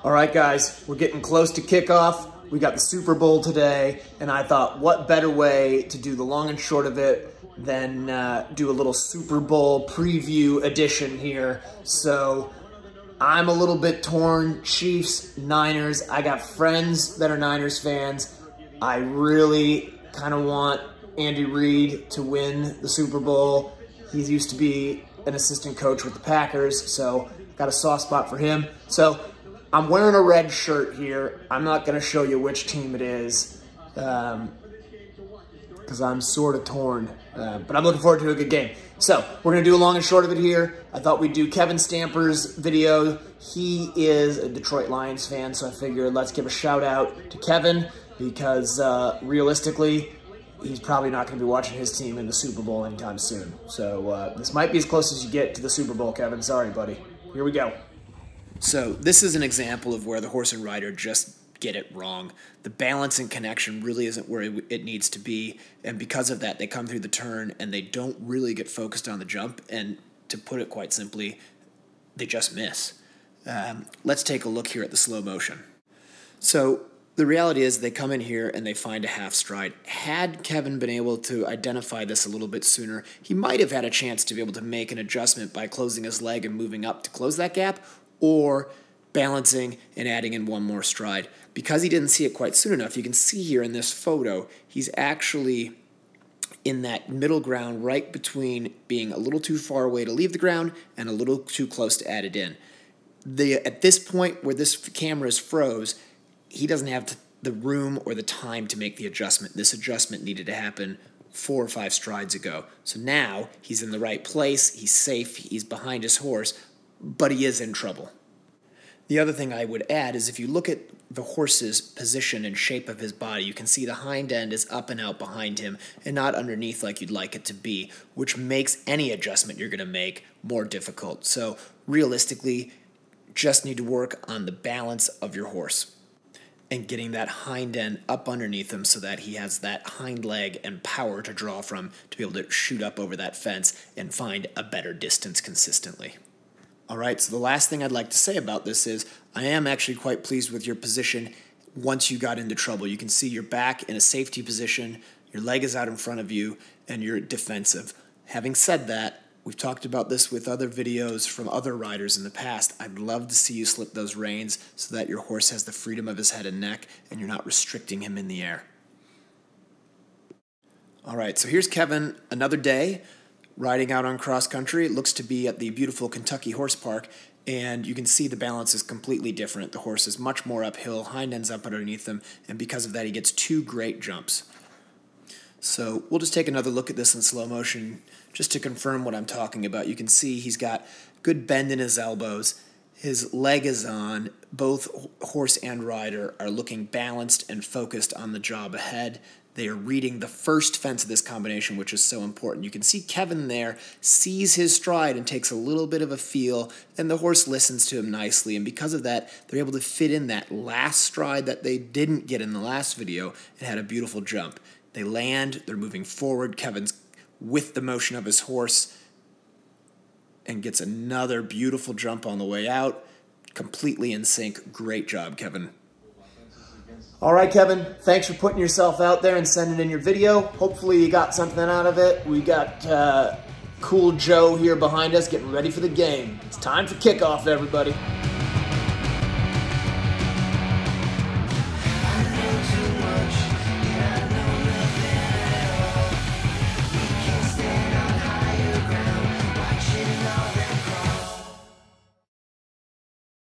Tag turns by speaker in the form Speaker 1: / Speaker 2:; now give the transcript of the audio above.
Speaker 1: All right, guys, we're getting close to kickoff. We got the Super Bowl today, and I thought what better way to do the long and short of it than do a little Super Bowl preview edition here. So I'm a little bit torn, Chiefs, Niners. I got friends that are Niners fans. I really kind of want Andy Reid to win the Super Bowl. He used to be an assistant coach with the Packers, so got a soft spot for him. So I'm wearing a red shirt here. I'm not going to show you which team it is because I'm sort of torn, but I'm looking forward to a good game. So we're going to do a long and short of it here. I thought we'd do Kevin Stamper's video. He is a Detroit Lions fan, so I figured let's give a shout out to Kevin because realistically, he's probably not going to be watching his team in the Super Bowl anytime soon. So this might be as close as you get to the Super Bowl, Kevin. Sorry, buddy. Here we go. So this is an example of where the horse and rider just get it wrong. The balance and connection really isn't where it needs to be, and because of that, they come through the turn and they don't really get focused on the jump, and to put it quite simply, they just miss. Let's take a look here at the slow motion. So the reality is they come in here and they find a half stride. Had Kevin been able to identify this a little bit sooner, he might have had a chance to be able to make an adjustment by closing his leg and moving up to close that gap, or balancing and adding in one more stride. Because he didn't see it quite soon enough, you can see here in this photo, he's actually in that middle ground right between being a little too far away to leave the ground and a little too close to add it in. At this point where this camera is froze, he doesn't have the room or the time to make the adjustment. This adjustment needed to happen 4 or 5 strides ago. So now he's in the right place, he's safe, he's behind his horse, but he is in trouble. The other thing I would add is if you look at the horse's position and shape of his body, you can see the hind end is up and out behind him and not underneath like you'd like it to be, which makes any adjustment you're going to make more difficult. So realistically, just need to work on the balance of your horse and getting that hind end up underneath him so that he has that hind leg and power to draw from to be able to shoot up over that fence and find a better distance consistently. All right, so the last thing I'd like to say about this is I am actually quite pleased with your position once you got into trouble. You can see you're back in a safety position, your leg is out in front of you, and you're defensive. Having said that, we've talked about this with other videos from other riders in the past. I'd love to see you slip those reins so that your horse has the freedom of his head and neck and you're not restricting him in the air. All right, so here's Kevin another day, riding out on cross country. It looks to be at the beautiful Kentucky Horse Park, and you can see the balance is completely different. The horse is much more uphill, hind ends up underneath him, and because of that, he gets 2 great jumps. So we'll just take another look at this in slow motion just to confirm what I'm talking about. You can see he's got good bend in his elbows. His leg is on. Both horse and rider are looking balanced and focused on the job ahead. They are reading the first fence of this combination, which is so important. You can see Kevin there sees his stride and takes a little bit of a feel, and the horse listens to him nicely. And because of that, they're able to fit in that last stride that they didn't get in the last video and had a beautiful jump. They land, they're moving forward. Kevin's with the motion of his horse and gets another beautiful jump on the way out. Completely in sync. Great job, Kevin. All right, Kevin, thanks for putting yourself out there and sending in your video. Hopefully you got something out of it. We got Cool Joe here behind us getting ready for the game. It's time for kickoff, everybody.